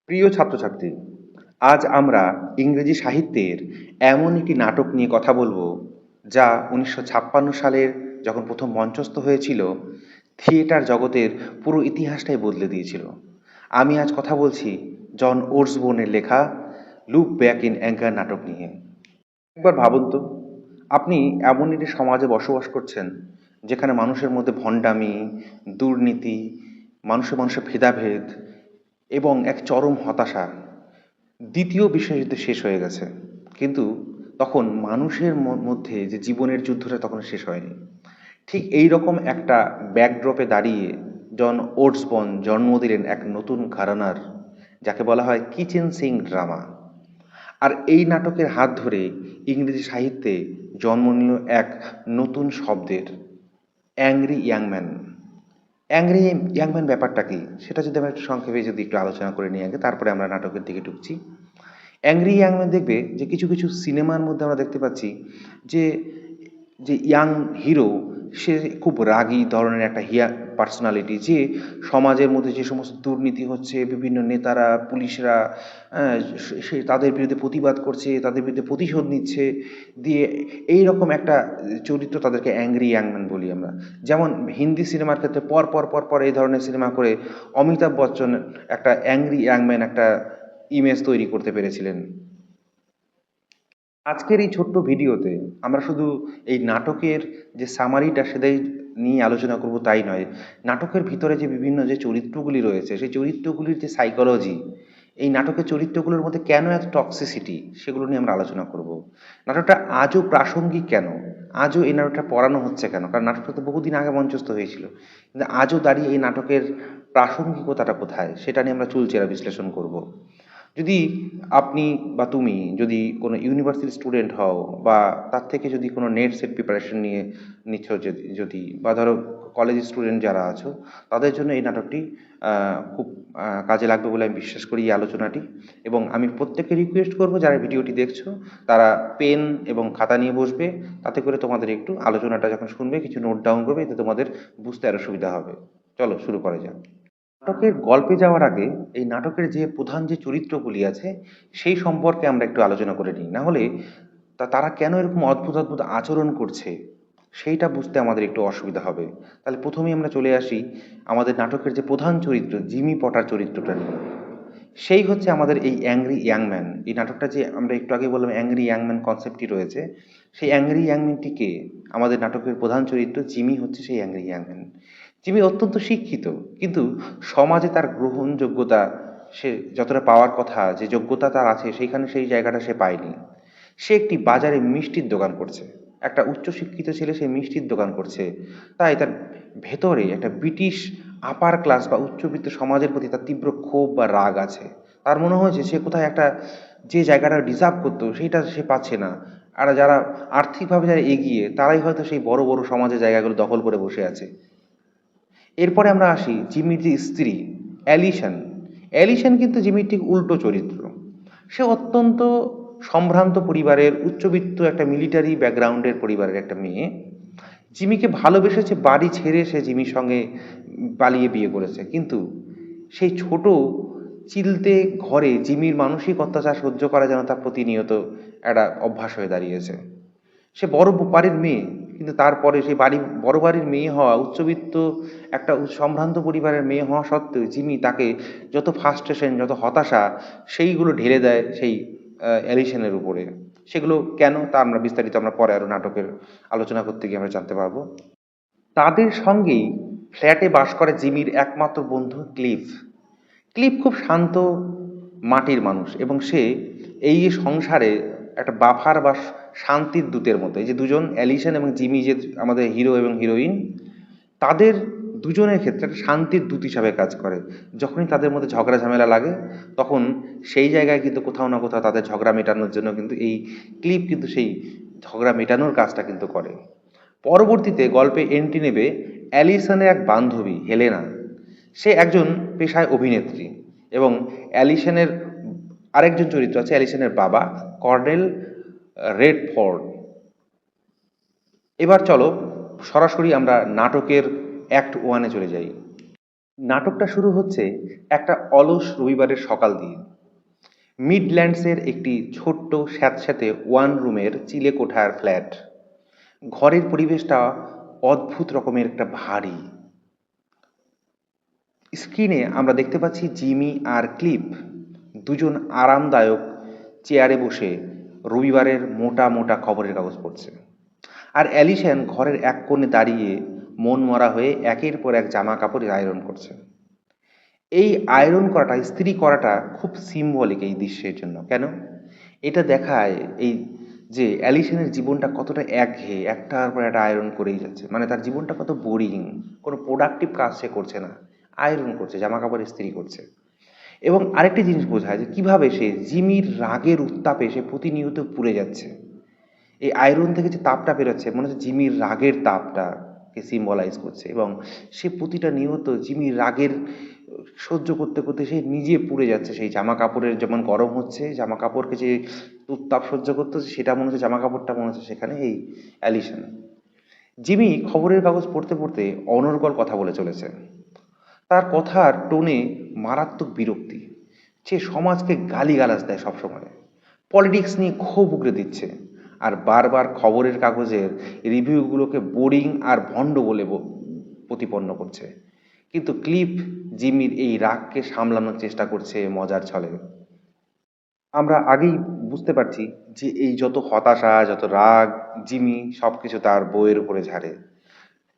প্রিয় ছাত্রছাত্রী, আজ আমরা ইংরেজি সাহিত্যের এমন একটি নাটক নিয়ে কথা বলবো যা ১৯৫৬ সালের যখন প্রথম মঞ্চস্থ হয়েছিল, থিয়েটার জগতের পুরো ইতিহাসটাই বদলে দিয়েছিল। আমি আজ কথা বলছি জন ওর্সবোর্নের লেখা লুক ব্যাক ইন অ্যাঙ্গার নাটক নিয়ে। একবার ভাবুন তো, আপনি এমন একটি সমাজে বসবাস করছেন যেখানে মানুষের মধ্যে ভণ্ডামি, দুর্নীতি, মানুষে মানুষে ভেদাভেদ এবং এক চরম হতাশা। দ্বিতীয় বিশ্বযুদ্ধ শেষ হয়ে গেছে, কিন্তু তখন মানুষের মধ্যে যে জীবনের যুদ্ধটা তখন শেষ হয়নি। ঠিক এই রকম একটা ব্যাকড্রপে দাঁড়িয়ে জন ওটসবর্ন জন্ম দিলেন এক নতুন ঘরানার, যাকে বলা হয় কিচেন সিঙ্ক ড্রামা। আর এই নাটকের হাত ধরে ইংরেজি সাহিত্যে জন্ম নিল এক নতুন শব্দের, angry young man. Angry young man ব্যাপারটা কি সেটা যদি আমরা একটু সংক্ষেপে যদি একটু আলোচনা করে নিয়ে আগে তারপরে আমরা নাটকের দিকে ঢুকছি। অ্যাংরি ইয়াং ম্যান দেখবে যে কিছু কিছু সিনেমার মধ্যে আমরা দেখতে পাচ্ছি যে যে ইয়াং হিরো, সে খুব রাগী ধরনের একটা পার্সোনালিটি, যে সমাজের মধ্যে যে সমস্ত দুর্নীতি হচ্ছে, বিভিন্ন নেতারা পুলিশরা সে তাদের বিরুদ্ধে প্রতিবাদ করছে, তাদের বিরুদ্ধে প্রতিশোধ নিচ্ছে, দিয়ে এই রকম একটা চরিত্র, তাদেরকে অ্যাংরি ইয়াংম্যান বলি আমরা। যেমন হিন্দি সিনেমার ক্ষেত্রে পর পর পর পর এই ধরনের সিনেমা করে অমিতাভ বচ্চন একটা অ্যাংরি ইয়াংম্যান একটা ইমেজ তৈরি করতে পেরেছিলেন। আজকের এই ছোট্ট ভিডিওতে আমরা শুধু এই নাটকের যে সামারিটা সেটাই নিয়ে আলোচনা করব তাই নয়, নাটকের ভিতরে যে বিভিন্ন যে চরিত্রগুলি রয়েছে সেই চরিত্রগুলির যে সাইকোলজি, এই নাটকের চরিত্রগুলোর মধ্যে কেন এত টক্সিসিটি, সেগুলো নিয়ে আমরা আলোচনা করব। নাটকটা আজও প্রাসঙ্গিক কেন, আজও এই নাটকটা পড়ানো হচ্ছে কেন, কারণ নাটকটা তো বহুদিন আগে মঞ্চস্থ হয়েছিল, কিন্তু আজও দাঁড়িয়ে এই নাটকের প্রাসঙ্গিকতাটা কোথায় সেটা নিয়ে আমরা চুলচেরা বিশ্লেষণ করব। যদি আপনি বা তুমি যদি কোনো ইউনিভার্সিটি স্টুডেন্ট হও, বা তার থেকে যদি কোনো নেট সেট প্রিপারেশন নিয়ে নিচ্ছ, যদি বা ধরো কলেজ স্টুডেন্ট যারা আছো, তাদের জন্য এই নাটকটি খুব কাজে লাগবে বলে আমি বিশ্বাস করি এই আলোচনাটি। এবং আমি প্রত্যেককে রিকোয়েস্ট করব যারা ভিডিওটি দেখছো তারা পেন এবং খাতা নিয়ে বসবে, তাতে করে তোমাদের একটু আলোচনাটা যখন শুনবে কিছু নোট ডাউন করবে, এতে তোমাদের বুঝতে আরও সুবিধা হবে। চলো শুরু করা যাক। নাটকের গল্পে যাওয়ার আগে এই নাটকের যে প্রধান যে চরিত্রগুলি আছে সেই সম্পর্কে আমরা একটু আলোচনা করে নিই, না হলে তারা কেন এরকম অদ্ভুত অদ্ভুত আচরণ করছে সেইটা বুঝতে আমাদের একটু অসুবিধা হবে। তাহলে প্রথমেই আমরা চলে আসি আমাদের নাটকের যে প্রধান চরিত্র জিমি পটার চরিত্রটা নিয়ে। সেই হচ্ছে আমাদের এই অ্যাংরি ইয়াংম্যান। এই নাটকটা যে আমরা একটু আগে বললাম অ্যাংরি ইয়াংম্যান কনসেপ্টটি রয়েছে, সেই অ্যাংরি ইয়াংম্যানটিকে আমাদের নাটকের প্রধান চরিত্র জিমি হচ্ছে সেই অ্যাংরি ইয়াংম্যান। জিমি অত্যন্ত শিক্ষিত, কিন্তু সমাজে তার গ্রহণযোগ্যতা, সে যতটা পাওয়ার কথা, যে যোগ্যতা তার আছে সেইখানে সেই জায়গাটা সে পায়নি। সে একটি বাজারে মিষ্টির দোকান করছে, একটা উচ্চশিক্ষিত ছেলে সে মিষ্টির দোকান করছে, তাই তার ভেতরে একটা ব্রিটিশ আপার ক্লাস বা উচ্চবিত্ত সমাজের প্রতি তার তীব্র ক্ষোভ বা রাগ আছে। তার মনে হয়েছে সে কোথায় একটা যে জায়গাটা ডিজার্ভ করতো সেইটা সে পাচ্ছে না। আর যারা আর্থিকভাবে যারা এগিয়ে তারাই হয়তো সেই বড় বড় সমাজের জায়গাগুলো দখল করে বসে আছে। এরপরে আমরা আসি জিমির যে স্ত্রী অ্যালিসন। অ্যালিসন কিন্তু জিমির ঠিক উল্টো চরিত্র। সে অত্যন্ত সম্ভ্রান্ত পরিবারের, উচ্চবিত্ত একটা মিলিটারি ব্যাকগ্রাউন্ডের পরিবারের একটা মেয়ে। জিমিকে ভালোবেসেছে, বাড়ি ছেড়ে সে জিমির সঙ্গে পালিয়ে বিয়ে করেছে, কিন্তু সেই ছোট চিলতে ঘরে জিমির মানসিক অত্যাচার সহ্য করা যেন তার প্রতিনিয়ত একটা অভ্যাস হয়ে দাঁড়িয়েছে। সে বড় বাড়ির মেয়ে, কিন্তু তারপরে সেই বড় বাড়ির মেয়ে হওয়া, উচ্চবিত্ত একটা সম্ভ্রান্ত পরিবারের মেয়ে হওয়া সত্ত্বেও জিমি তাকে যত ফ্রাস্ট্রেশন, যত হতাশা, সেইগুলো ঢেলে দেয় সেই অ্যালিসনের উপরে। সেগুলো কেন তা আমরা বিস্তারিত আমরা পরে আরও নাটকের আলোচনা করতে গিয়ে আমরা জানতে পারবো। তাদের সঙ্গেই ফ্ল্যাটে বাস করে জিমির একমাত্র বন্ধু ক্লিফ। ক্লিফ খুব শান্ত মাটির মানুষ, এবং সে এই যে সংসারে একটা বাফার বা শান্তির দূতের মতো। এই যে দুজন অ্যালিসন এবং জিমি, যে আমাদের হিরো এবং হিরোইন, তাদের দুজনের ক্ষেত্রে একটা শান্তির দূত হিসাবে কাজ করে। যখনই তাদের মধ্যে ঝগড়া ঝামেলা লাগে তখন সেই জায়গায় কিন্তু কোথাও না কোথাও তাদের ঝগড়া মেটানোর জন্য কিন্তু এই ক্লিপ কিন্তু সেই ঝগড়া মেটানোর কাজটা কিন্তু করে। পরবর্তীতে গল্পে এন্ট্রি নেবে অ্যালিসনের এক বান্ধবী হেলেনা। সে একজন পেশায় অভিনেত্রী, এবং অ্যালিসনের আরেকজন চরিত্র আছে অ্যালিসনের বাবা কর্নেল রেডফোর্ড। এবার চলো সরাসরি আমরা নাটকের অ্যাক্ট ওয়ানে চলে যাই। নাটকটা শুরু হচ্ছে একটা অলস রবিবারের সকাল দিয়ে। মিডল্যান্ডসের একটি ছোট্ট স্যাঁতস্যাঁতে ওয়ান রুমের চিলেকোঠার ফ্ল্যাট। ঘরের পরিবেশটা অদ্ভুত রকমের একটা ভারী। স্ক্রিনে আমরা দেখতে পাচ্ছি জিমি আর ক্লিপ দুজন আরামদায়ক চেয়ারে বসে রবিবারের মোটা মোটা খবরের কাগজ পড়ছে। আর অ্যালিসন ঘরের এক কোণে দাঁড়িয়ে মন মরা হয়ে একের পর এক জামা কাপড় আয়রন করছে। এই আয়রন করাটা, ইস্ত্রি করাটা খুব সিম্বলিক এই দৃশ্যের জন্য। কেন? এটা দেখায় এই যে অ্যালিসনের জীবনটা কতটা একঘেয়ে, একটার পর একটা আয়রন করেই যাচ্ছে। মানে তার জীবনটা কত বোরিং, কোনো প্রোডাক্টিভ কাজ সে করছে না, আয়রন করছে, জামা কাপড় ইস্ত্রি করছে। এবং আরেকটি জিনিস বোঝায় যে কিভাবে সে জিমির রাগের উত্তাপে সে প্রতিনিয়ত পুড়ে যাচ্ছে। এই আয়রন থেকে যে তাপটা বেরোচ্ছে মনে হচ্ছে জিমির রাগের তাপটাকে সিম্বলাইজ করছে, এবং সে প্রতিটা নিয়ত জিমির রাগের সহ্য করতে করতে সে নিজে পুড়ে যাচ্ছে। সেই জামা কাপড়ের যেমন গরম হচ্ছে, জামা কাপড়কে যে উত্তাপ সহ্য করতে হচ্ছে, সেটা মনে হচ্ছে জামা কাপড়টা মনে হচ্ছে সেখানে এই অ্যালিসন। জিমি খবরের কাগজ পড়তে পড়তে অনর্গল কথা বলে চলেছে। তার কথার টোনে মারাত্মক বিরক্তি। সে সমাজকে গালিগালাজ দেয় সবসময়, পলিটিক্স নিয়ে ক্ষোভ উগরে দিচ্ছে, আর বারবার খবরের কাগজের রিভিউগুলোকে বোরিং আর ভণ্ড বলে প্রতিপন্ন করছে। কিন্তু ক্লিপ জিমির এই রাগকে সামলানোর চেষ্টা করছে মজার ছলে। আমরা আগেই বুঝতে পারছি যে এই যত হতাশা, যত রাগ, জিমি সবকিছু তার বউয়ের উপরে ঝাড়ে।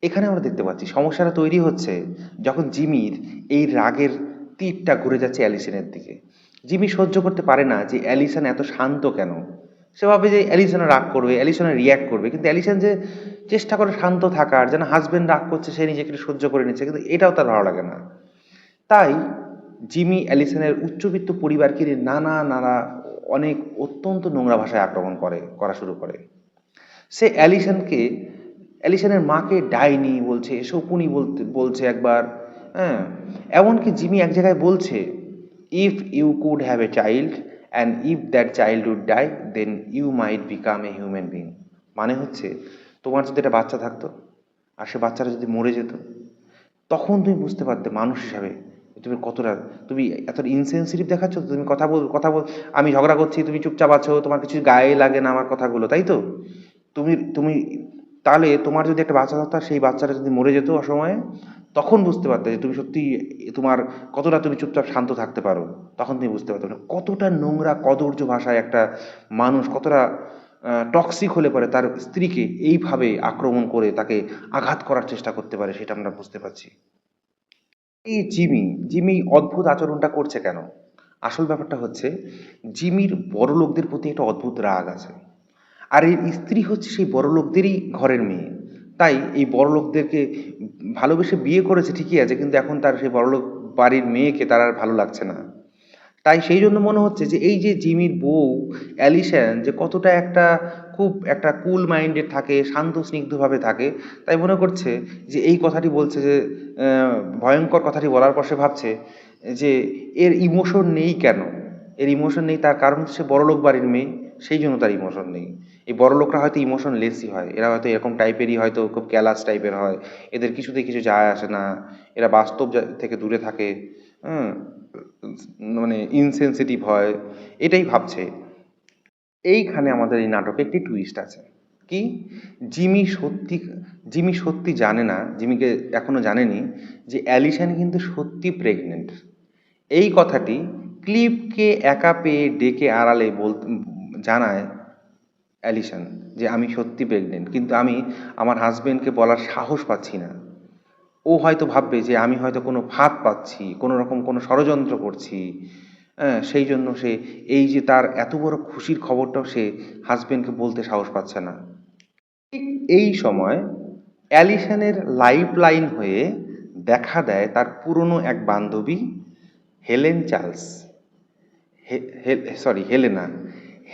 এখানে আমরা দেখতে পাচ্ছি সমস্যাটা তৈরি হচ্ছে যখন জিমির এই রাগের তীরটা ঘুরে যাচ্ছে অ্যালিসনের দিকে। জিমি সহ্য করতে পারে না যে অ্যালিসন এত শান্ত কেন। সে ভাবে যে অ্যালিসন রাগ করবে, অ্যালিসন রিয়্যাক্ট করবে, কিন্তু অ্যালিসন যে চেষ্টা করে শান্ত থাকার, যেন হাজবেন্ড রাগ করছে সে নিজেকে একটু সহ্য করে নিচ্ছে, কিন্তু এটাও তার ভালো লাগে না। তাই জিমি অ্যালিসনের উচ্চবিত্ত পরিবারকে নিয়ে নানা নানা অনেক অত্যন্ত নোংরা ভাষায় আক্রমণ করা শুরু করে। সে অ্যালিসনের মাকে ডাইনি বলছে, শকুনি বলছে একবার। হ্যাঁ, এমনকি জিমি এক জায়গায় বলছে, if you could have a child and if that child would die then you might become a human being. মানে হচ্ছে, তোমার যদি একটা বাচ্চা থাকতো আর সে বাচ্চাটা যদি মরে যেত, তখন তুমি বুঝতে পারতে মানুষ হিসাবে তুমি কতটা, তুমি এতটা ইনসেনসিটিভ দেখাচ্ছ। তুমি কথা বল, আমি ঝগড়া করছি, তুমি চুপচাপ আছো, তোমার কিছু গায়ে লাগে না আমার কথাগুলো, তাই তো? তুমি তুমি তাহলে তোমার যদি একটা বাচ্চা থাকতো, সেই বাচ্চাটা যদি মরে যেত অসময়ে, তখন বুঝতে পারতে যে তুমি সত্যি তোমার কতটা তুমি চুপচাপ শান্ত থাকতে পারো। তখন তুমি বুঝতে পারতে না কতটা নোংরা কদর্য ভাষায় একটা মানুষ কতটা টক্সিক হলে পারে তার স্ত্রীকে এইভাবে আক্রমণ করে তাকে আঘাত করার চেষ্টা করতে পারে, সেটা আমরা বুঝতে পারছি। এই জিমি অদ্ভুত আচরণটা করছে কেন? আসল ব্যাপারটা হচ্ছে, জিমির বড় লোকদের প্রতি একটা অদ্ভুত রাগ আছে। আর এর স্ত্রী হচ্ছে সেই বড় লোকদেরই ঘরের মেয়ে। তাই এই বড় লোকদেরকে ভালোবেসে বিয়ে করেছে ঠিকই আছে, কিন্তু এখন তার সেই বড়লোক বাড়ির মেয়েকে তার আর ভালো লাগছে না। তাই সেই জন্য মনে হচ্ছে যে এই যে জিমির বউ অ্যালিসন যে কতটা একটা খুব একটা কুল মাইন্ডেড থাকে, শান্ত স্নিগ্ধভাবে থাকে, তাই মনে করছে যে এই কথাটি বলছে যে ভয়ঙ্কর কথাটি বলার পর সে ভাবছে যে এর ইমোশন নেই কেন। এর ইমোশন নেই তার কারণ সে বড়লোক বাড়ির মেয়ে, সেই জন্য তার ইমোশন নেই। এই বড়লোকরা হয়তো ইমোশন লেসই হয়, এরা হয়তো এরকম টাইপেরই, হয়তো খুব ক্যালাস টাইপের হয়, এদের কিছুতে কিছু যায় আসে না, এরা বাস্তব থেকে দূরে থাকে। হুম, মানে ইনসেনসিটিভ হয়, এটাই ভাবছে। এইখানে আমাদের এই নাটকে একটি টুইস্ট আছে। কি? জিমি সত্যি জিমি সত্যি জানে না, জিমিকে এখনো জানেনি যে অ্যালিসন কিন্তু সত্যি প্রেগনেন্ট। এই কথাটি ক্লিপকে একা পেয়ে ডেকে আড়ালে জানায় অ্যালিসন যে আমি সত্যি প্রেগনেন্ট, কিন্তু আমি আমার হাজবেন্ডকে বলার সাহস পাচ্ছি না। ও হয়তো ভাববে যে আমি হয়তো কোনো ফাঁদ পাচ্ছি, কোনো রকম কোনো ষড়যন্ত্র করছি। হ্যাঁ, সেই জন্য সে এই যে তার এত বড় খুশির খবরটাও সে হাজবেন্ডকে বলতে সাহস পাচ্ছে না। ঠিক এই সময় অ্যালিসনের লাইফ লাইন হয়ে দেখা দেয় তার পুরনো এক বান্ধবী হেলেন চার্লস। হেলেনা।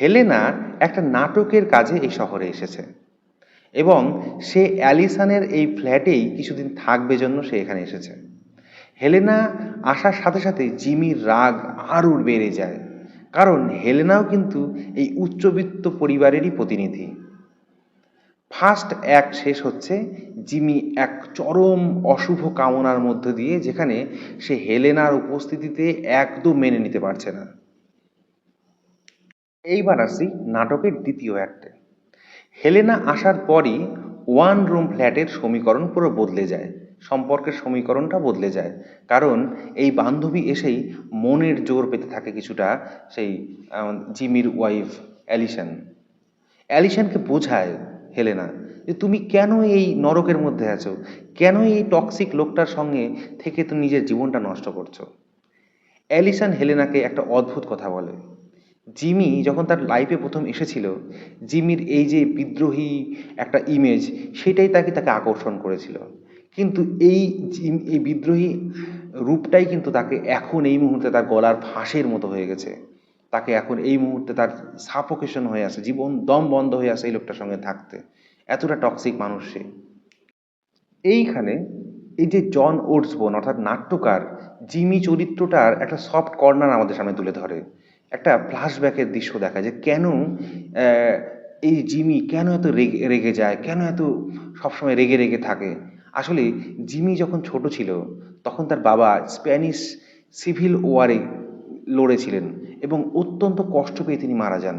হেলেনা একটা নাটকের কাজে এই শহরে এসেছে, এবং সে অ্যালিসনের এই ফ্ল্যাটেই কিছুদিন থাকবে জন্য সে এখানে এসেছে। হেলেনা আসার সাথে সাথে জিমির রাগ আরও বেড়ে যায়, কারণ হেলেনাও কিন্তু এই উচ্চবিত্ত পরিবারেরই প্রতিনিধি। ফার্স্ট অ্যাক্ট শেষ হচ্ছে জিমি এক চরম অশুভ কামনার মধ্য দিয়ে, যেখানে সে হেলেনার উপস্থিতিতে একদম মেনে নিতে পারছে না। এইবার আসি নাটকের দ্বিতীয় অ্যাক্টে। হেলেনা আসার পরই ওয়ান রুম ফ্ল্যাটের সমীকরণ পুরো বদলে যায়, সম্পর্কের সমীকরণটা বদলে যায়। কারণ এই বান্ধবী এসেই মনের জোর পেতে থাকে কিছুটা সেই জিমির ওয়াইফ অ্যালিসন। অ্যালিসনকে বোঝায় হেলেনা যে তুমি কেন এই নরকের মধ্যে আছো, কেন এই টক্সিক লোকটার সঙ্গে থেকে তো নিজের জীবনটা নষ্ট করছো। অ্যালিসন হেলেনাকে একটা অদ্ভুত কথা বলে। জিমি যখন তার লাইফে প্রথম এসেছিল, জিমির এই যে বিদ্রোহী একটা ইমেজ, সেটাই তাকে আকর্ষণ করেছিল। কিন্তু এই বিদ্রোহী রূপটাই কিন্তু তাকে এখন এই মুহূর্তে তার গলার ফাঁসের মতো হয়ে গেছে। তাকে এখন এই মুহূর্তে তার সাফোকেশন হয়ে আসে, জীবন দম বন্ধ হয়ে আসে এই লোকটার সঙ্গে থাকতে। এতটা টক্সিক মানুষ সে। এইখানে এই যে জন ওটসবোন অর্থাৎ নাট্যকার জিমি চরিত্রটার একটা সফট কর্নার আমাদের সামনে তুলে ধরে। একটা ফ্ল্যাশব্যাকের দৃশ্য দেখা যে কেন এই জিমি কেন এত রেগে রেগে যায়, কেন এত সবসময় রেগে রেগে থাকে। আসলে জিমি যখন ছোট ছিল তখন তার বাবা স্প্যানিশ সিভিল ওয়ারে লড়েছিলেন এবং অত্যন্ত কষ্ট পেয়ে তিনি মারা যান।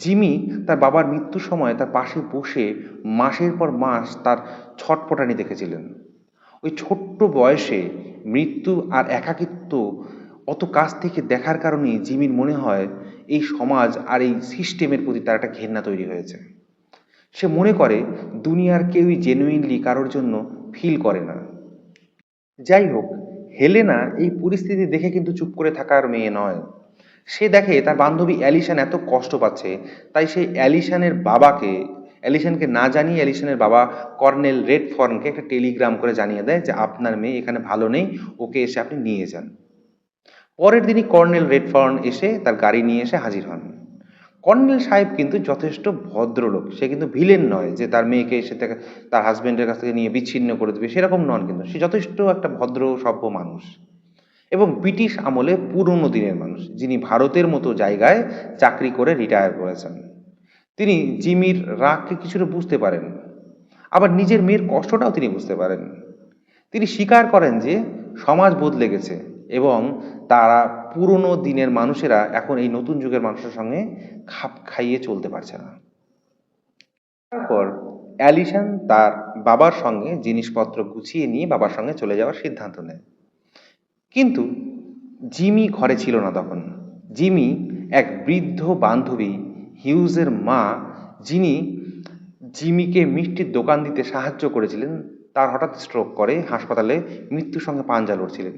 জিমি তার বাবার মৃত্যুর সময় তার পাশে বসে মাসের পর মাস তার ছটফটানি দেখেছিলেন। ওই ছোট্ট বয়সে মৃত্যু আর একাকিত্ব অত কাছ থেকে দেখার কারণেই জিমির মনে হয় এই সমাজ আর এই সিস্টেমের প্রতি তার একটা ঘেন্না তৈরি হয়েছে। সে মনে করে দুনিয়ার কেউই জেনুইনলি কারোর জন্য ফিল করে না। যাই হোক, হেলেনা এই পরিস্থিতি দেখে কিন্তু চুপ করে থাকার মেয়ে নয়। সে দেখে তার বান্ধবী অ্যালিসন এত কষ্ট পাচ্ছে, তাই সে অ্যালিসনকে না জানিয়ে অ্যালিসনের বাবা কর্নেল রেডফর্নকে একটা টেলিগ্রাম করে জানিয়ে দেয় যে আপনার মেয়ে এখানে ভালো নেই, ওকে এসে আপনি নিয়ে যান। পরের দিনই কর্নেল রেডফর্ন এসে তার গাড়ি নিয়ে এসে হাজির হন। কর্নেল সাহেব কিন্তু যথেষ্ট ভদ্রলোক, সে কিন্তু ভিলেন নয় যে তার মেয়েকে এসে তার হাজবেন্ডের কাছ থেকে নিয়ে বিচ্ছিন্ন করে দেবে, সেরকম নন। কিন্তু সে যথেষ্ট একটা ভদ্র সভ্য মানুষ এবং ব্রিটিশ আমলে পুরনো দিনের মানুষ, যিনি ভারতের মতো জায়গায় চাকরি করে রিটায়ার করেছেন। তিনি জিমির রাগকে কিছুটা বুঝতে পারেন, আবার নিজের মেয়ের কষ্টটাও তিনি বুঝতে পারেন। তিনি স্বীকার করেন যে সমাজ বদলে গেছে এবং তারা পুরনো দিনের মানুষেরা এখন এই নতুন যুগের মানুষের সঙ্গে খাপ খাইয়ে চলতে পারছে না। তারপর অ্যালিসন তার বাবার সঙ্গে জিনিসপত্র গুছিয়ে নিয়ে বাবার সঙ্গে চলে যাওয়ার সিদ্ধান্ত নেয়। কিন্তু জিমি ঘরে ছিল না তখন। জিমি এক বৃদ্ধ বান্ধবী হিউজের মা, যিনি জিমিকে মিষ্টির দোকান দিতে সাহায্য করেছিলেন, তার হঠাৎ স্ট্রোক করে হাসপাতালে মৃত্যুর সঙ্গে পাঞ্জা লড়ছিলেন।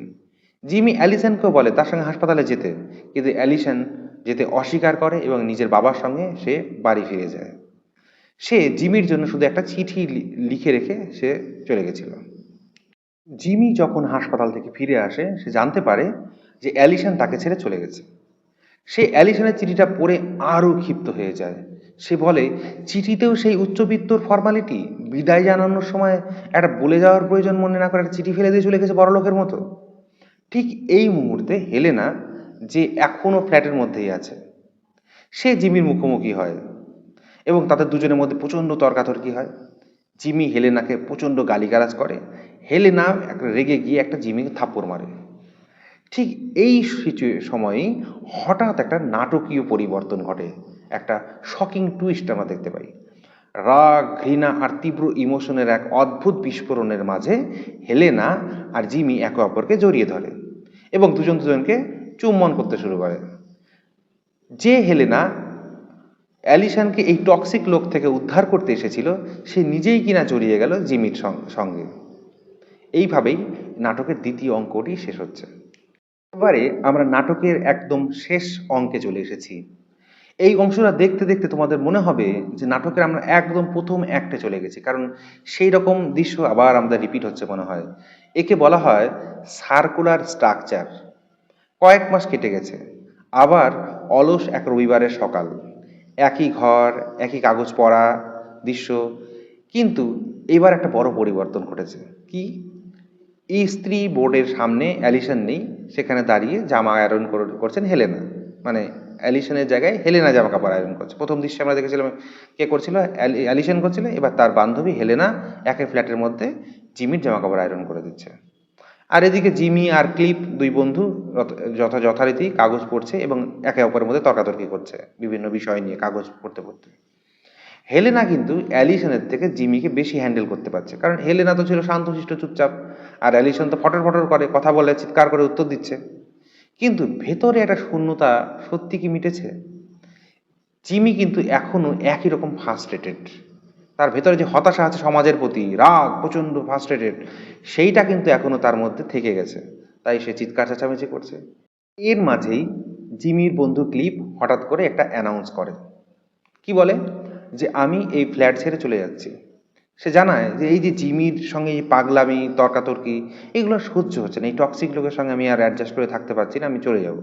জিমি অ্যালিসনকেও বলে তার সঙ্গে হাসপাতালে যেতে, কিন্তু অ্যালিসন যেতে অস্বীকার করে এবং নিজের বাবার সঙ্গে সে বাড়ি ফিরে যায়। সে জিমির জন্য শুধু একটা চিঠি লিখে রেখে সে চলে গেছিল। জিমি যখন হাসপাতাল থেকে ফিরে আসে, সে জানতে পারে যে অ্যালিসন তাকে ছেড়ে চলে গেছে। সে অ্যালিসনের চিঠিটা পড়ে আরও ক্ষিপ্ত হয়ে যায়। সে বলে চিঠিতেও সেই উচ্চবিত্তর ফর্মালিটি, বিদায় জানানোর সময় একটা বলে যাওয়ার প্রয়োজন মনে না করে একটা চিঠি ফেলে দিয়ে চলে গেছে বড়লোকের মতো। ঠিক এই মুহূর্তে হেলেনা, যে এখনও ফ্ল্যাটের মধ্যেই আছে, সে জিমির মুখোমুখি হয় এবং তাদের দুজনের মধ্যে প্রচণ্ড তর্কাতর্কি হয়। জিমি হেলেনাকে প্রচণ্ড গালিগালাজ করে। হেলেনা একটা রেগে গিয়ে একটা জিমিকে থাপ্পড় মারে। ঠিক এই সময়েই হঠাৎ একটা নাটকীয় পরিবর্তন ঘটে, একটা শকিং টুইস্ট আমরা দেখতে পাই। রাগ, ঘৃণা আর তীব্র ইমোশনের এক অদ্ভুত বিস্ফোরণের মাঝে হেলেনা আর জিমি একে অপরকে জড়িয়ে ধরে এবং দুজনকে চুম্বন করতে শুরু করে। যে হেলেনা অ্যালিসনকে এই টক্সিক লোক থেকে উদ্ধার করতে এসেছিল, সে নিজেই কিনা জড়িয়ে গেল জিমির সঙ্গে। এইভাবেই নাটকের দ্বিতীয় অঙ্কটি শেষ হচ্ছে। এবারে আমরা নাটকের একদম শেষ অঙ্কে চলে এসেছি। এই অংশটা দেখতে দেখতে তোমাদের মনে হবে যে নাটকের আমরা একদম প্রথম অ্যাক্টে চলে গেছি, কারণ সেই রকম দৃশ্য আবার আমাদের রিপিট হচ্ছে মনে হয়। একে বলা হয় সার্কুলার স্ট্রাকচার। কয়েক মাস কেটে গেছে, আবার অলস এক রবিবারের সকাল, একই ঘর, একই কাগজ পড়া দৃশ্য। কিন্তু এবার একটা বড় পরিবর্তন ঘটেছে। কি? ইস্ত্রি বোর্ডের সামনে অ্যালিসন নেই, সেখানে দাঁড়িয়ে জামা আয়রন করছেন হেলেনা, মানে অ্যালিসনের জায়গায় হেলেনা জামা কাপড় আয়রন করছে। প্রথম দৃশ্যে আমরা দেখেছিলাম কে করছিল, অ্যালিসন করছিল, এবার তার বান্ধবী হেলেনা একই ফ্ল্যাটের মধ্যে জিমির জামা কাপড় আয়রন করে দিচ্ছে। আর এদিকে জিমি আর ক্লিপ দুই বন্ধু যথারীতি কাগজ পড়ছে এবং একে অপরের মধ্যে তর্কাতর্কি করছে বিভিন্ন বিষয় নিয়ে কাগজ পড়তে পড়তে। হেলেনা কিন্তু অ্যালিসনের থেকে জিমিকে বেশি হ্যান্ডেল করতে পারছে, কারণ হেলেনা তো ছিল শান্তশিষ্ট চুপচাপ, আর অ্যালিসন তো ফটর ফটর করে কথা বলে, চিৎকার করে উত্তর দিচ্ছে। কিন্তু ভেতরে একটা শূন্যতা সত্যি কি মিটেছে? জিমি কিন্তু এখনো একই রকম ফার্স্ট্রেটেড, তার ভেতরে যে হতাশা আছে সমাজের প্রতি, রাগ, প্রচন্ড ফার্স্ট্রেটেড, সেইটা কিন্তু এখনো তার মধ্যে থেকে গেছে, তাই সে চিৎকার চেঁচামেচি করছে। এর মাঝেই জিমির বন্ধু ক্লিপ হঠাৎ করে একটা অ্যানাউন্স করে। কি বলে? যে আমি এই ফ্ল্যাট ছেড়ে চলে যাচ্ছি। সে জানায় যে এই যে জিমির সঙ্গে এই পাগলামি, তর্কাতর্কি, এগুলো সহ্য হচ্ছে না, এই টক্সিক লোকের সঙ্গে আমি আর অ্যাডজাস্ট করে থাকতে পারছি না, আমি চলে যাব।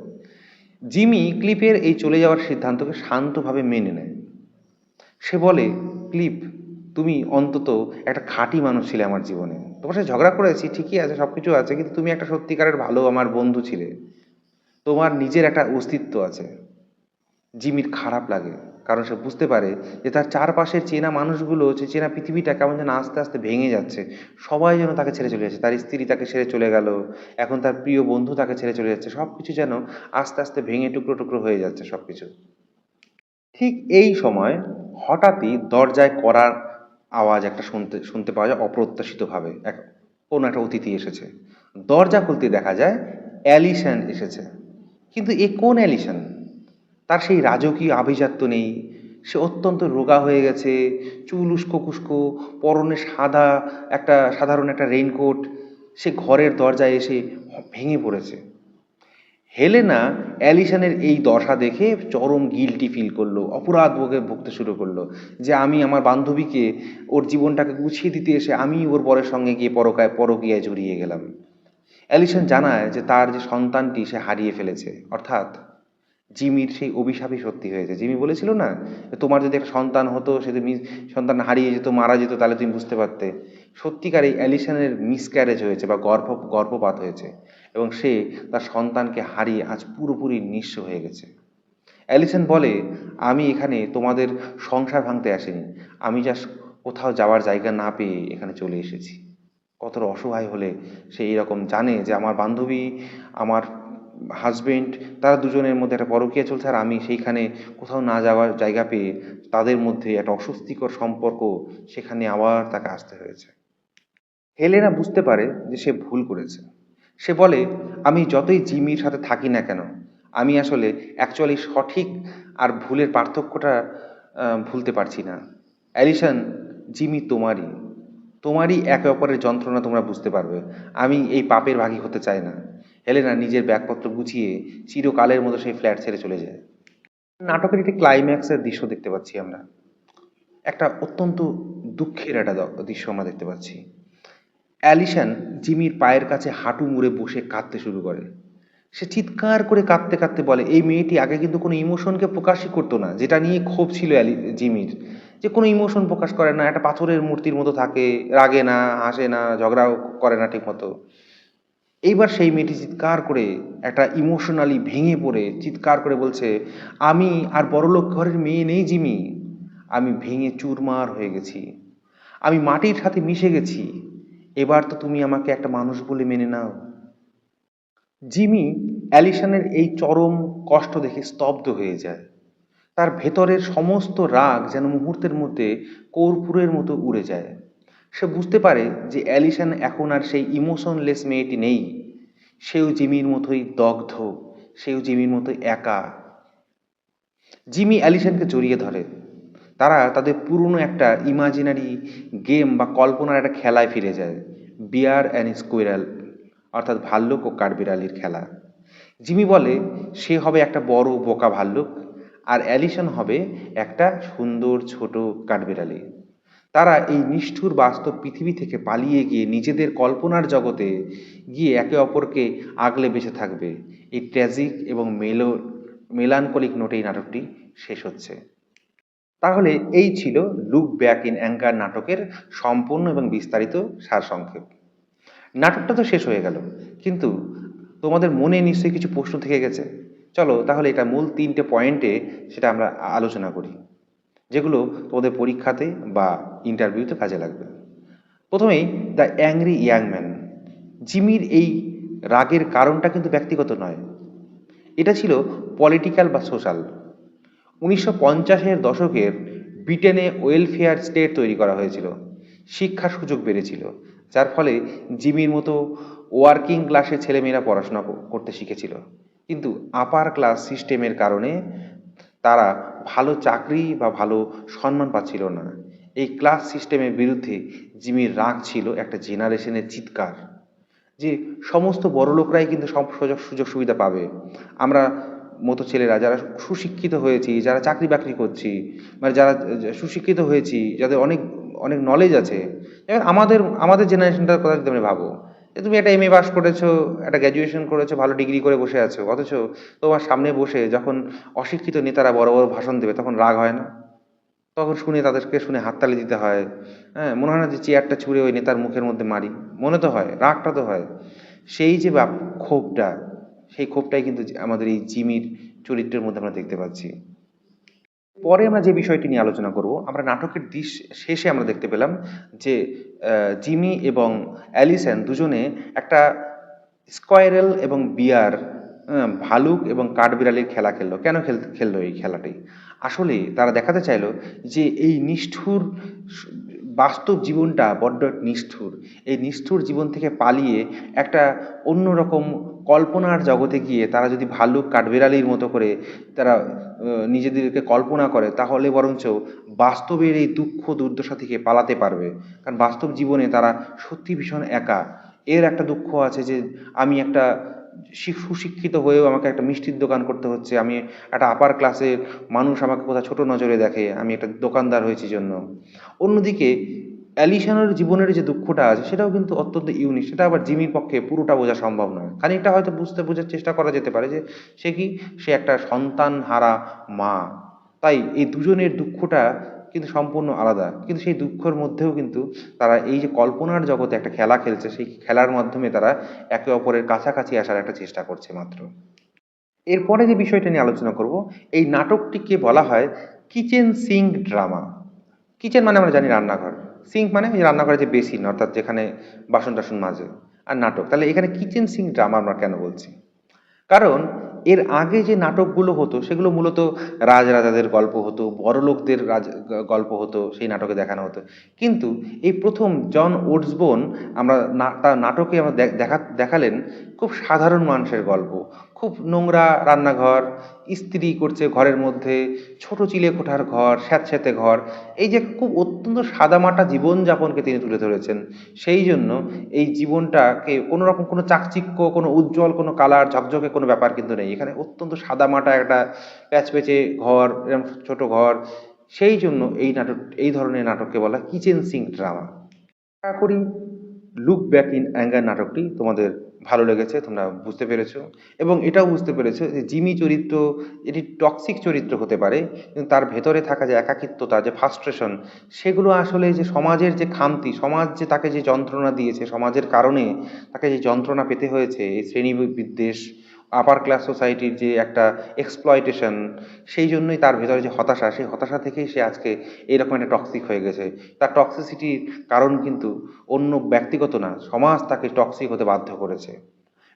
জিমি ক্লিপের এই চলে যাওয়ার সিদ্ধান্তকে শান্তভাবে মেনে নেয়। সে বলে, ক্লিপ, তুমি অন্তত একটা খাঁটি মানুষ ছিলে আমার জীবনে, তোমার সাথে ঝগড়া করেছি ঠিকই আছে, সবকিছু আছে, কিন্তু তুমি একটা সত্যিকারের ভালো আমার বন্ধু ছিলে, তোমার নিজের একটা অস্তিত্ব আছে। জিমির খারাপ লাগে, কারণ সে বুঝতে পারে যে তার চারপাশের চেনা মানুষগুলো, যে চেনা পৃথিবীটা কেমন যেন আস্তে আস্তে ভেঙে যাচ্ছে। সবাই যেন তাকে ছেড়ে চলে যাচ্ছে, তার স্ত্রী তাকে ছেড়ে চলে গেল, এখন তার প্রিয় বন্ধু তাকে ছেড়ে চলে যাচ্ছে, সব কিছু যেন আস্তে আস্তে ভেঙে টুকরো টুকরো হয়ে যাচ্ছে সব কিছু। ঠিক এই সময় হঠাৎই দরজায় করার আওয়াজ একটা শুনতে শুনতে পাওয়া যায় অপ্রত্যাশিতভাবে। কোনো একটা অতিথি এসেছে। দরজা খুলতে দেখা যায় অ্যালিসন এসেছে। কিন্তু এ কোন অ্যালিসন? তার সেই রাজকীয় আভিজাত্য নেই, সে অত্যন্ত রোগা হয়ে গেছে, চুল উস্কো খুস্কো, পরনে সাদা একটা সাধারণ একটা রেইনকোট। সে ঘরের দরজায় এসে ভেঙে পড়েছে। হেলেনা অ্যালিসনের এই দশা দেখে চরম গিল্টি ফিল করলো, অপরাধ বোধে ভুগতে শুরু করলো, যে আমি আমার বান্ধবীকে, ওর জীবনটাকে গুছিয়ে দিতে এসে আমি ওর বরের সঙ্গে গিয়ে পরকীয়ায় জড়িয়ে গেলাম। অ্যালিসন জানায় যে তার যে সন্তানটি সে হারিয়ে ফেলেছে, অর্থাৎ জিমির সেই অভিশাপই সত্যি হয়েছে। জিমি বলেছিল না, তোমার যদি একটা সন্তান হতো, সে যদি সন্তান হারিয়ে যেত, মারা যেত, তাহলে তুমি বুঝতে পারতে। সত্যিকার এই অ্যালিসনের মিসক্যারেজ হয়েছে বা গর্ভপাত হয়েছে, এবং সে তার সন্তানকে হারিয়ে আজ পুরোপুরি নিঃস্ব হয়ে গেছে। অ্যালিসন বলে, আমি এখানে তোমাদের সংসার ভাঙতে আসিনি, আমি জাস্ট কোথাও যাওয়ার জায়গা না পেয়ে এখানে চলে এসেছি। কতটা অসহায় হলে সে এরকম জানে যে আমার বান্ধবী, আমার হাজবেন্ড, তারা দুজনের মধ্যে একটা পরকীয়া চলছে, আর আমি সেইখানে কোথাও না যাওয়ার জায়গা পেয়ে তাদের মধ্যে একটা অস্বস্তিকর সম্পর্ক, সেখানে আবার তাকে আসতে হয়েছে। হেলেনা বুঝতে পারে যে সে ভুল করেছে। সে বলে, আমি যতই জিমির সাথে থাকি না কেন, আমি আসলে অ্যাকচুয়ালি সঠিক আর ভুলের পার্থক্যটা ভুলতে পারছি না। অ্যালিসন, জিমি তোমারই, তোমারই একে অপরের যন্ত্রণা তোমরা বুঝতে পারবে, আমি এই পাপের ভাগী হতে চাই না। হেলেনা নিজের ব্যাগপত্র গুছিয়ে চিরকালের মতো সেই ফ্ল্যাট ছেড়ে চলে যায়। নাটকের একটি ক্লাইম্যাক্সের দৃশ্য দেখতে পাচ্ছি আমরা, একটা অত্যন্ত দুঃখের একটা দৃশ্য আমরা দেখতে পাচ্ছি। অ্যালিসন জিমির পায়ের কাছে হাঁটু মুড়ে বসে কাঁদতে শুরু করে। সে চিৎকার করে কাঁদতে কাঁদতে বলে, এই মেয়েটি আগে কিন্তু কোনো ইমোশনকে প্রকাশই করতো না, যেটা নিয়ে ক্ষোভ ছিল জিমির, যে কোনো ইমোশন প্রকাশ করে না, একটা পাথরের মূর্তির মতো থাকে, রাগে না, হাসে না, ঝগড়াও করে না ঠিক মতো। এইবার সেই মেয়েটি চিৎকার করে, একটা ইমোশনালি ভেঙে পড়ে চিৎকার করে বলছে, আমি আর বড়লোক ঘরের মেয়ে নেই জিমি, আমি ভেঙে চুরমার হয়ে গেছি, আমি মাটির সাথে মিশে গেছি, এবার তো তুমি আমাকে একটা মানুষ বলে মেনে নাও। জিমি অ্যালিসনের এই চরম কষ্ট দেখে স্তব্ধ হয়ে যায়। তার ভেতরের সমস্ত রাগ যেন মুহূর্তের মধ্যে কর্পূরের মতো উড়ে যায়। সে বুঝতে পারে যে অ্যালিসন এখন আর সেই ইমোশনলেস মেয়েটি নেই, সেও জিমির মতোই দগ্ধ, সেও জিমির মতোই একা। জিমি অ্যালিসনকে জড়িয়ে ধরে, তারা তাদের পুরনো একটা ইমাজিনারি গেম বা কল্পনার একটা খেলায় ফিরে যায়, বিয়ার অ্যান্ড স্কুইরাল, অর্থাৎ ভাল্লুক ও কাঠবিড়ালির খেলা। জিমি বলে সে হবে একটা বড় বোকা ভাল্লুক, আর অ্যালিসন হবে একটা সুন্দর ছোট কাঠবিড়ালি। তারা এই নিষ্ঠুর বাস্তব পৃথিবী থেকে পালিয়ে গিয়ে নিজেদের কল্পনার জগতে গিয়ে একে অপরকে আগলে বেঁচে থাকবে। এই ট্র্যাজিক এবং মেলানকলিক নোটেই নাটকটি শেষ হচ্ছে। তাহলে এই ছিল লুক ব্যাক ইন অ্যাঙ্গার নাটকের সম্পূর্ণ এবং বিস্তারিত সারসংক্ষেপ। নাটকটা তো শেষ হয়ে গেল, কিন্তু তোমাদের মনে নিশ্চয়ই কিছু প্রশ্ন থেকে গেছে। চলো তাহলে এটা মূল 3টে পয়েন্টে সেটা আমরা আলোচনা করি, যেগুলো তোমাদের পরীক্ষাতে বা ইন্টারভিউতে কাজে লাগবে। প্রথমেই দ্য অ্যাংরি ইয়াং ম্যান। জিমির এই রাগের কারণটা কিন্তু ব্যক্তিগত নয়, এটা ছিল পলিটিক্যাল বা সোশ্যাল। 1950-এর দশকের ব্রিটেনে ওয়েলফেয়ার স্টেট তৈরি করা হয়েছিল, শিক্ষার সুযোগ বেড়েছিল, যার ফলে জিমির মতো ওয়ার্কিং ক্লাসের ছেলেমেয়েরা পড়াশোনা করতে শিখেছিল। কিন্তু আপার ক্লাস সিস্টেমের কারণে তারা ভালো চাকরি বা ভালো সম্মান পাচ্ছিল না। এই ক্লাস সিস্টেমের বিরুদ্ধে জিমির রাগ ছিল একটা জেনারেশনের চিৎকার, যে সমস্ত বড়লোকরাই কিন্তু সব সুযোগ সুবিধা পাবে, আমরা মতো ছেলেরা যারা সুশিক্ষিত হয়েছি, যারা চাকরি বাকরি করছি, মানে যারা সুশিক্ষিত হয়েছি, যাদের অনেক অনেক নলেজ আছে, এবার আমাদের আমাদের জেনারেশনটার কথা যদি তুমি ভাবো, যে তুমি একটা এমএ পাস করেছো, একটা গ্র্যাজুয়েশন করেছো, ভালো ডিগ্রি করে বসে আছো, অথচ তোমার সামনে বসে যখন অশিক্ষিত নেতারা বড় বড় ভাষণ দেবে তখন রাগ হয় না? তখন শুনে তাদেরকে শুনে হাততালি দিতে হয়, হ্যাঁ, মনে হয় না যে চেয়ারটা ছুঁড়ে ওই নেতার মুখের মধ্যে মারি? মনে তো হয়, রাগটা তো হয়। সেই যে ক্ষোভটা, সেই ক্ষোভটাই কিন্তু আমাদের এই জিমির চরিত্রের মধ্যে আমরা দেখতে পাচ্ছি। পরে আমরা যে বিষয়টি নিয়ে আলোচনা করব, আমরা নাটকের শেষে আমরা দেখতে পেলাম যে জিমি এবং অ্যালিসন দুজনে একটা স্কোয়ারেল এবং বিয়ার, ভালুক এবং কাঠবিড়ালির খেলা খেললো। কেন খেললো এই খেলাটি? আসলে তারা দেখাতে চাইলো যে এই নিষ্ঠুর বাস্তব জীবনটা বড্ড নিষ্ঠুর। এই নিষ্ঠুর জীবন থেকে পালিয়ে একটা অন্যরকম কল্পনার জগতে গিয়ে তারা যদি ভাল্লুক কাঠবিড়ালির মতো করে তারা নিজেদেরকে কল্পনা করে, তাহলে বরঞ্চ বাস্তবের এই দুঃখ দুর্দশা থেকে পালাতে পারবে। কারণ বাস্তব জীবনে তারা সত্যি ভীষণ একা। এর একটা দুঃখ আছে যে আমি একটা সুশিক্ষিত হয়েও আমাকে একটা মিষ্টির দোকান করতে হচ্ছে, আমি একটা আপার ক্লাসের মানুষ আমাকে কোথাও ছোট নজরে দেখে, আমি একটা দোকানদার হয়েছি জন্য। অন্যদিকে অ্যালিসনের জীবনের যে দুঃখটা আছে সেটাও কিন্তু অত্যন্ত ইউনিক, সেটা আবার জিমির পক্ষে পুরোটা বোঝা সম্ভব নয়। খানিকটা হয়তো বোঝার চেষ্টা করা যেতে পারে যে সে একটা সন্তান হারা মা। তাই এই দুজনের দুঃখটা কিন্তু সম্পূর্ণ আলাদা, কিন্তু সেই দুঃখের মধ্যেও কিন্তু তারা এই যে কল্পনার জগতে একটা খেলা খেলছে, সেই খেলার মাধ্যমে তারা একে অপরের কাছাকাছি আসার একটা চেষ্টা করছে মাত্র। এরপরে যে বিষয়টা নিয়ে আলোচনা করব, এই নাটকটিকে বলা হয় কিচেন সিঙ্ক ড্রামা। কিচেন মানে আমরা জানি রান্নাঘর, সিঙ্ক মানে এই রান্নাঘরে যে বেসিন, অর্থাৎ যেখানে বাসন টাসন মাজে, আর নাটক। তাহলে এখানে কিচেন সিঙ্ক ড্রামা আমরা কেন বলছি? কারণ এর আগে যে নাটকগুলো হতো সেগুলো মূলত রাজরাজাদের গল্প হতো, বড়লোকদের গল্প হতো, সেই নাটকে দেখানো হতো। কিন্তু এই প্রথম জন ওটসবোন আমরা তার নাটকে আমরা দেখালেন খুব সাধারণ মানুষের গল্প। খুব নোংরা রান্নাঘর, ইস্ত্রি করছে ঘরের মধ্যে, ছোট চিলে কোঠার ঘর, স্যাঁতস্যাঁতে ঘর, এই যে খুব অত্যন্ত সাদামাটা জীবনযাপনকে তিনি তুলে ধরেছেন। সেই জন্য এই জীবনটাকে কোনো রকম কোনো চাকচিক্য, কোনো উজ্জ্বল কোনো কালার ঝকঝকে কোনো ব্যাপার কিন্তু নেই এখানে, অত্যন্ত সাদামাটা একটা প্যাচপ্যাচে ঘর, এরকম ছোট ঘর। সেই জন্য এই ধরনের নাটককে বলা কিচেন সিঙ্ক ড্রামা। আশা করি লুক ব্যাক ইন অ্যাঙ্গার নাটকটি তোমাদের ভালো লেগেছে, তোমরা বুঝতে পেরেছো, এবং এটাও বুঝতে পেরেছো যে জিমি চরিত্র এটি টক্সিক চরিত্র হতে পারে, কিন্তু তার ভেতরে থাকা যে একাকিত্বতা, যে ফ্রাস্ট্রেশন, সেগুলো আসলে যে সমাজের যে খামতি, সমাজ যে তাকে যে যন্ত্রণা দিয়েছে, সমাজের কারণে তাকে যে যন্ত্রণা পেতে হয়েছে, এই শ্রেণী বিদ্বেষ, আপার ক্লাস সোসাইটির যে একটা এক্সপ্লয়টেশন, সেই জন্যই তার ভেতরে যে হতাশা, সেই হতাশা থেকেই সে আজকে এইরকম একটা টক্সিক হয়ে গেছে। তার টক্সিসিটির কারণ কিন্তু অন্য ব্যক্তিগত না, সমাজ তাকে টক্সিক হতে বাধ্য করেছে।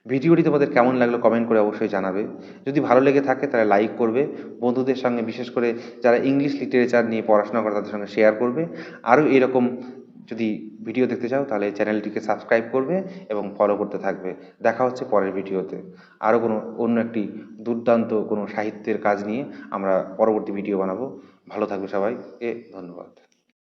ভিডিওটি তোমাদের কেমন লাগলো কমেন্ট করে অবশ্যই জানাবে। যদি ভালো লেগে থাকে তাহলে লাইক করবে, বন্ধুদের সঙ্গে, বিশেষ করে যারা ইংলিশ লিটারেচার নিয়ে পড়াশোনা করে তাদের সঙ্গে শেয়ার করবে। আরও এরকম যদি ভিডিও দেখতে চাও তাহলে চ্যানেলটিকে সাবস্ক্রাইব করবে এবং ফলো করতে থাকবে। দেখা হচ্ছে পরের ভিডিওতে আরও অন্য একটি দুর্দান্ত কোনো সাহিত্যের কাজ নিয়ে আমরা পরবর্তী ভিডিও বানাবো। ভালো থাকবে সবাই, ধন্যবাদ।